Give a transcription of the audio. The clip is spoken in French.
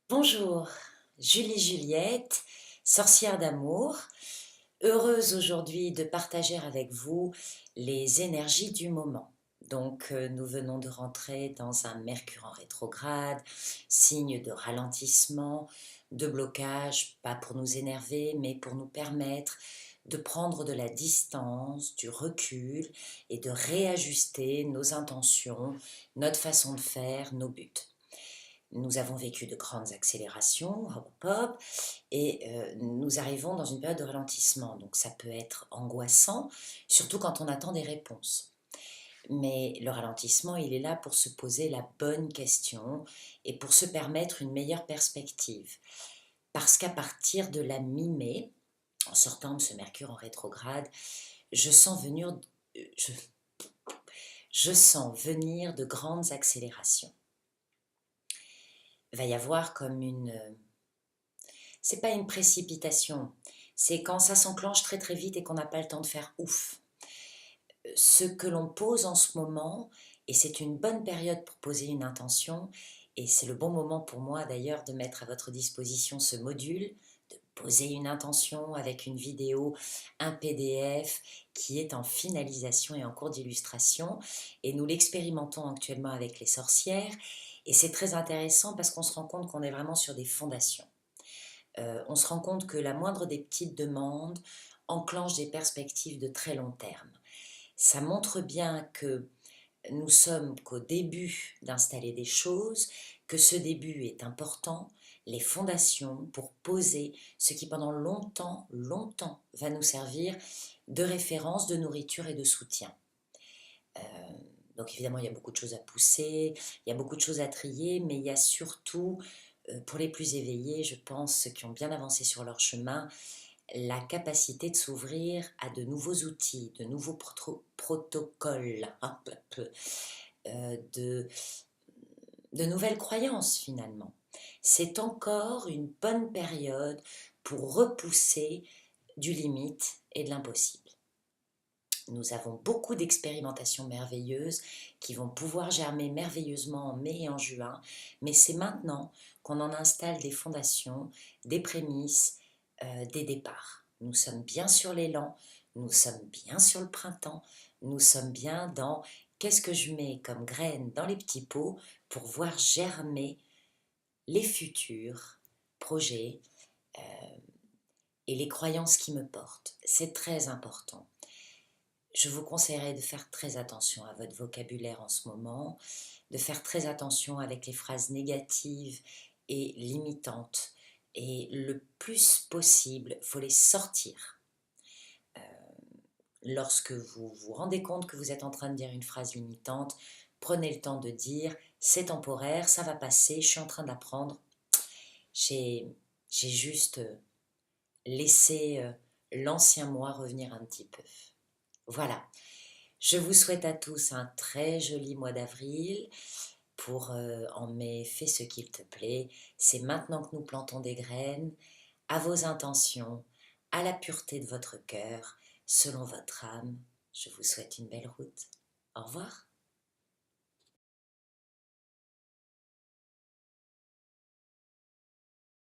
Bonjour, Julie Juliette, sorcière d'amour, heureuse aujourd'hui de partager avec vous les énergies du moment. Donc nous venons de rentrer dans un Mercure en rétrograde, signe de ralentissement, de blocage, pas pour nous énerver, mais pour nous permettre de prendre de la distance, du recul et de réajuster nos intentions, notre façon de faire, nos buts. Nous avons vécu de grandes accélérations, hop, hop, et nous arrivons dans une période de ralentissement. Donc ça peut être angoissant, surtout quand on attend des réponses. Mais le ralentissement, il est là pour se poser la bonne question et pour se permettre une meilleure perspective. Parce qu'à partir de la mi-mai, en sortant de ce Mercure en rétrograde, je sens venir, je, je sens venir de grandes accélérations. Il va y avoir comme c'est pas une précipitation, c'est quand ça s'enclenche très très vite et qu'on n'a pas le temps de faire ouf. Ce que l'on pose en ce moment, et c'est une bonne période pour poser une intention, et c'est le bon moment pour moi d'ailleurs de mettre à votre disposition ce module, de poser une intention avec une vidéo, un PDF qui est en finalisation et en cours d'illustration, et nous l'expérimentons actuellement avec les sorcières, et c'est très intéressant parce qu'on se rend compte qu'on est vraiment sur des fondations. On se rend compte que la moindre des petites demandes enclenche des perspectives de très long terme. Ça montre bien que nous sommes qu'au début d'installer des choses, que ce début est important, les fondations pour poser ce qui pendant longtemps, longtemps va nous servir de référence, de nourriture et de soutien. Euh, donc évidemment, il y a beaucoup de choses à pousser, il y a beaucoup de choses à trier, mais il y a surtout, pour les plus éveillés, je pense, ceux qui ont bien avancé sur leur chemin, la capacité de s'ouvrir à de nouveaux outils, de nouveaux protocoles, de nouvelles croyances finalement. C'est encore une bonne période pour repousser du limite et de l'impossible. Nous avons beaucoup d'expérimentations merveilleuses qui vont pouvoir germer merveilleusement en mai et en juin, mais c'est maintenant qu'on en installe des fondations, des prémices, des départs. Nous sommes bien sur l'élan, nous sommes bien sur le printemps, nous sommes bien dans qu'est-ce que je mets comme graines dans les petits pots pour voir germer les futurs projets et les croyances qui me portent. C'est très important. Je vous conseillerais de faire très attention à votre vocabulaire en ce moment, de faire très attention avec les phrases négatives et limitantes. Et le plus possible, il faut les sortir. Lorsque vous vous rendez compte que vous êtes en train de dire une phrase limitante, prenez le temps de dire c'est temporaire, ça va passer, je suis en train d'apprendre. J'ai juste laissé l'ancien moi revenir un petit peu. Voilà. Je vous souhaite à tous un très joli mois d'avril. Pour en mai, fais ce qu'il te plaît. C'est maintenant que nous plantons des graines, à vos intentions, à la pureté de votre cœur, selon votre âme. Je vous souhaite une belle route. Au revoir.